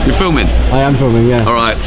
You're filming? I am filming, yeah. All right.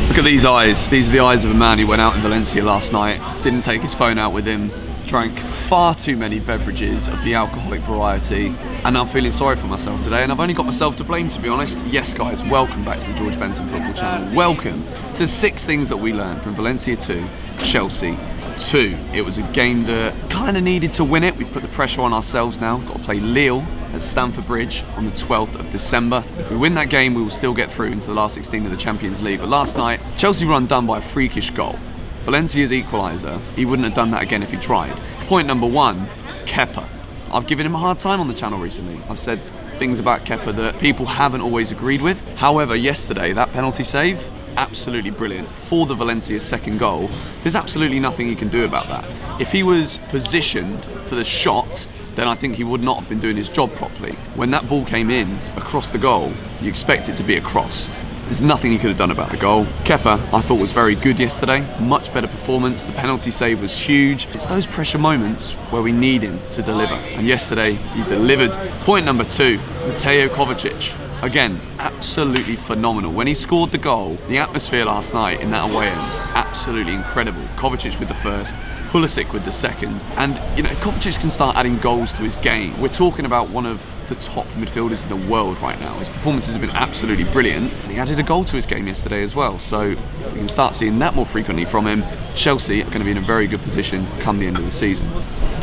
Look at these eyes. These are the eyes of a man who went out in Valencia last night, didn't take his phone out with him, drank far too many beverages of the alcoholic variety, and I'm feeling sorry for myself today, and I've only got myself to blame, to be honest. Yes, guys, welcome back to the George Benson Football Channel. Welcome to 6 things that we learned from Valencia 2, Chelsea 2. It was a game that kind of needed to win it. We've put the pressure on ourselves now. We've got to play Lille at Stamford Bridge on the 12th of December. If we win that game, we will still get through into the last 16 of the Champions League. But last night, Chelsea were undone by a freakish goal. Valencia's equaliser, he wouldn't have done that again if he tried. Point number 1, Kepa. I've given him a hard time on the channel recently. I've said things about Kepa that people haven't always agreed with. However, yesterday, that penalty save, absolutely brilliant. For the Valencia's second goal, there's absolutely nothing you can do about that. If he was positioned for the shot, then I think he would not have been doing his job properly. When that ball came in across the goal, you expect it to be a cross. There's nothing he could have done about the goal. Kepa, I thought, was very good yesterday. Much better performance. The penalty save was huge. It's those pressure moments where we need him to deliver. And yesterday, he delivered. Point number 2, Mateo Kovacic. Again, absolutely phenomenal. When he scored the goal, the atmosphere last night in that away end, absolutely incredible. Kovacic with the first, Pulisic with the second. And, you know, if Kovacic can start adding goals to his game, we're talking about one of the top midfielders in the world right now. His performances have been absolutely brilliant. And he added a goal to his game yesterday as well. So if we can start seeing that more frequently from him, Chelsea are going to be in a very good position come the end of the season.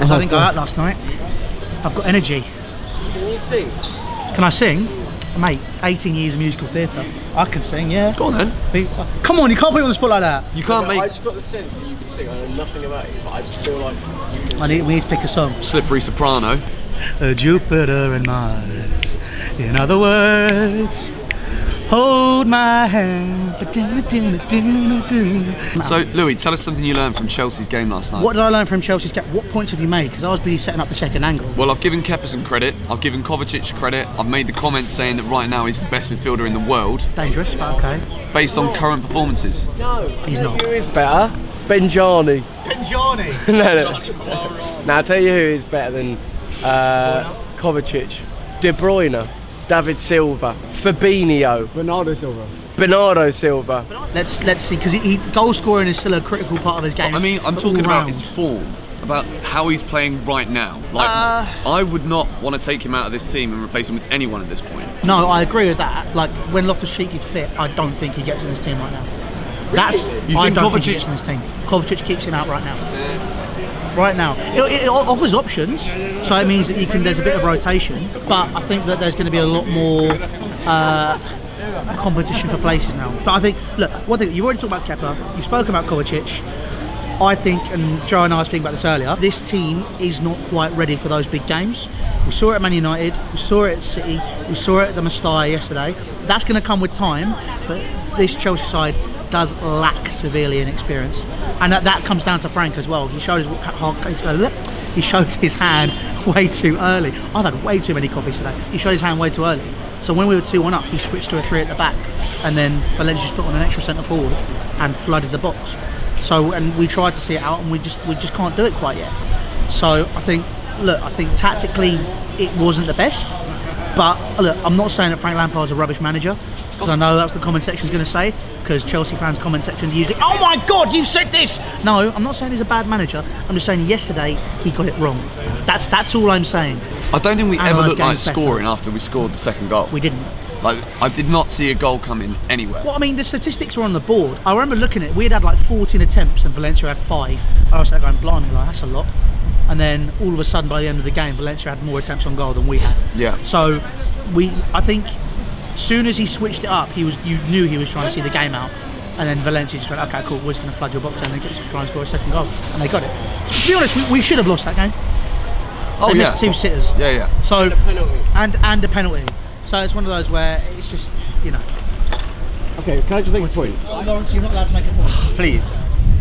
So I didn't go out last night. I've got energy. Can you sing? Can I sing? Mate, 18 years of musical theatre. I can sing, yeah. Go on then. Come on, you can't put me on the spot like that. You can't make... I just got the sense that you could sing. I know nothing about you, but I just feel like you can We need to pick a song. Slippery soprano. Jupiter and Mars. In other words, hold my hand. So, Louis, tell us something you learned from Chelsea's game last night. What did I learn from Chelsea's game? What points have you made? Because I was busy setting up the second angle. Well, I've given Kepa some credit. I've given Kovacic credit. I've made the comment saying that right now he's the best midfielder in the world. Dangerous, but okay. Based on current performances. No, he's not. Who is better? Benjani. Benjani? No. Now, I'll tell you who is better than Kovacic. De Bruyne. David Silva. Fabinho. Bernardo Silva. Let's see, because goal scoring is still a critical part of his game. I mean, I'm talking about his form, about how he's playing right now. Like, I would not want to take him out of this team and replace him with anyone at this point. No, I agree with that. Like, when Loftus-Cheek is fit, I don't think he gets in this team right now. I don't think he gets in this team. Kovacic keeps him out right now. Right now, it offers options, so it means that there's a bit of rotation. But I think that there's going to be a lot more competition for places now. But I think, look, one thing, you already talked about Kepa, you spoke about Kovacic. I think, and Joe and I were speaking about this earlier, this team is not quite ready for those big games. We saw it at Man United, we saw it at City, we saw it at the Mestalla yesterday. That's going to come with time, but this Chelsea side does lack severely in experience, and that comes down to Frank as well. He showed his hand way too early. I've had way too many coffees today. He showed his hand way too early. So when we were 2-1 up, he switched to a 3 at the back, and then Valencia just put on an extra centre forward and flooded the box. So, and we tried to see it out, and we just can't do it quite yet. So I think tactically it wasn't the best, but look, I'm not saying that Frank Lampard's a rubbish manager, because I know that's what the comment section's going to say, because Chelsea fans' comment sections usually, oh my God, you said this! No, I'm not saying he's a bad manager. I'm just saying yesterday he got it wrong. That's all I'm saying. I don't think we ever looked like scoring after we scored the second goal. We didn't. Like, I did not see a goal come in anywhere. Well, I mean, the statistics are on the board. I remember looking at it, we had like 14 attempts and Valencia had 5. I was like going, blimey, like, that's a lot. And then all of a sudden, by the end of the game, Valencia had more attempts on goal than we had. Yeah. So, I think, as soon as he switched it up, you knew he was trying to see the game out. And then Valencia just went, okay, cool, we're just going to flood your box and then try and score a second goal. And they got it. To be honest, we should have lost that game. They missed 2 sitters. Yeah. So, and a penalty. And a penalty. So it's one of those where it's just, you know. Okay, can I just make a point? Lawrence, you're not allowed to make a point. Please.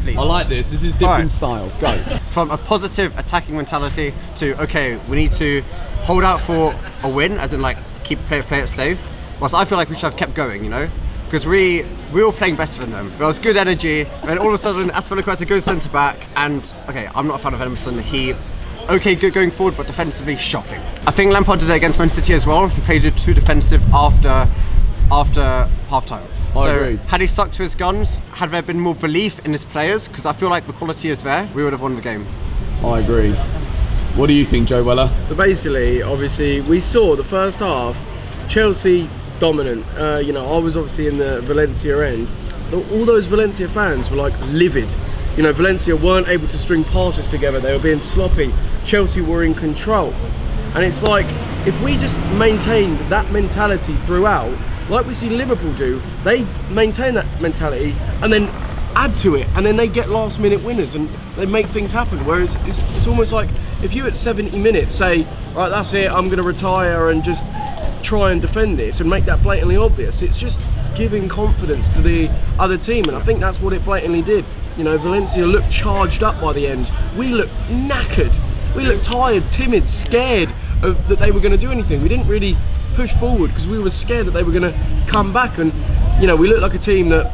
I like this. This is different style. Go. From a positive attacking mentality to, okay, we need to hold out for a win, as in like play it safe. Whilst I feel like we should have kept going, you know, because we were playing better than them. There was good energy, and all of a sudden Aspilicueta's a good centre back, and okay, I'm not a fan of Emerson. He okay, good going forward, but defensively shocking. I think Lampard did it against Man City as well. He played it too defensive after half-time. So agree. had he stuck to his guns, had there been more belief in his players, because I feel like the quality is there, we would have won the game. I agree. What do you think, Joe Weller? So basically, obviously, we saw the first half, Chelsea dominant. You know, I was obviously in the Valencia end. All those Valencia fans were like livid. You know, Valencia weren't able to string passes together. They were being sloppy. Chelsea were in control. And it's like, if we just maintained that mentality throughout, like we see Liverpool do, they maintain that mentality and then add to it, and then they get last minute winners and they make things happen. Whereas it's almost like if you at 70 minutes say, right, that's it, I'm going to retire and just try and defend this and make that blatantly obvious, it's just giving confidence to the other team, and I think that's what it blatantly did. You know, Valencia looked charged up by the end. We looked knackered. We looked tired, timid, scared of that they were going to do anything. We didn't really push forward because we were scared that they were going to come back, and you know, we looked like a team that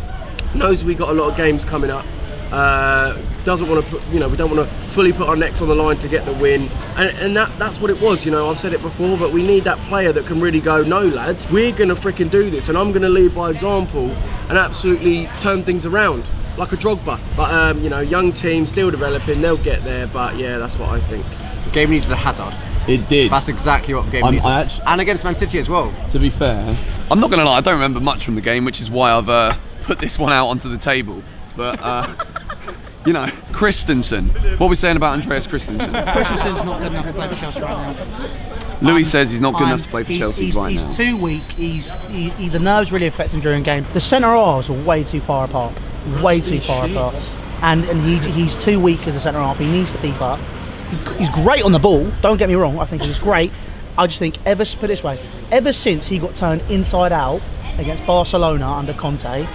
knows we got a lot of games coming up, doesn't want to put, you know, we don't want to fully put our necks on the line to get the win, and that's what it was. You know, I've said it before, but we need that player that can really go, no lads, we're going to freaking do this, and I'm going to lead by example and absolutely turn things around like a Drogba. But you know, young team, still developing, they'll get there, but yeah, that's what I think. The game needed a Hazard. It did. That's exactly what the game needed. And against Man City as well. To be fair, I'm not going to lie, I don't remember much from the game, which is why I've put this one out onto the table. But, you know, Christensen. What are we saying about Andreas Christensen? Christensen's not good enough to play for Chelsea right now. Louis says he's not good enough to play for Chelsea he's right now. He's too weak. The nerves really affect him during game. The centre halves are way too far apart. Way too far apart. And he's too weak as a centre half. He needs to beef up. He's great on the ball. Don't get me wrong. I think he's great. I just think put it this way, ever since he got turned inside out against Barcelona under Conte,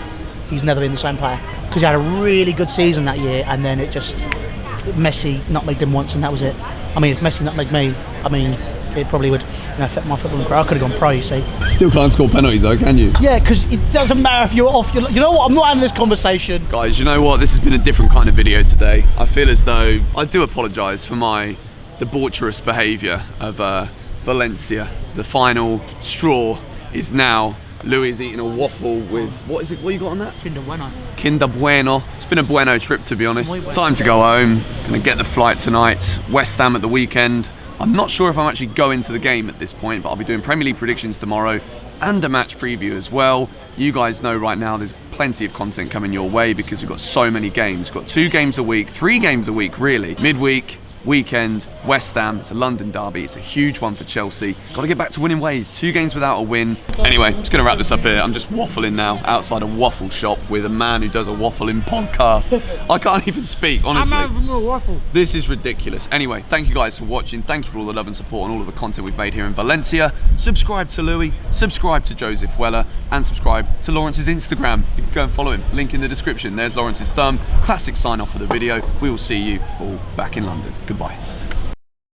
he's never been the same player. Because he had a really good season that year, and then Messi nutmegged him once, and that was it. I mean, if Messi nutmegged me, I mean, it probably would affect my footballing career. I could have gone pro, you see. Still can't score penalties though, can you? Yeah, because it doesn't matter if you're off. You know what? I'm not having this conversation. Guys, you know what? This has been a different kind of video today. I feel as though I do apologise for my debaucherous behaviour of Valencia. The final straw is now Louis is eating a waffle with, what is it? What you got on that? Kinder Bueno. Kinder Bueno. It's been a bueno trip, to be honest. Time to go home. Gonna get the flight tonight. West Ham at the weekend. I'm not sure if I'm actually going to the game at this point, but I'll be doing Premier League predictions tomorrow and a match preview as well. You guys know right now there's plenty of content coming your way because we've got so many games. We've got 2 games a week, 3 games a week really. Midweek, weekend, West Ham, it's a London derby, it's a huge one for Chelsea. Got to get back to winning ways, 2 games without a win. Anyway, I'm just going to wrap this up here. I'm just waffling now outside a waffle shop with a man who does a waffling podcast. I can't even speak, honestly. I'm having a waffle. This is ridiculous. Anyway, thank you guys for watching. Thank you for all the love and support and all of the content we've made here in Valencia. Subscribe to Louis, subscribe to Joseph Weller, and subscribe to Lawrence's Instagram. You can go and follow him. Link in the description. There's Lawrence's thumb. Classic sign off for the video. We will see you all back in London. Goodbye.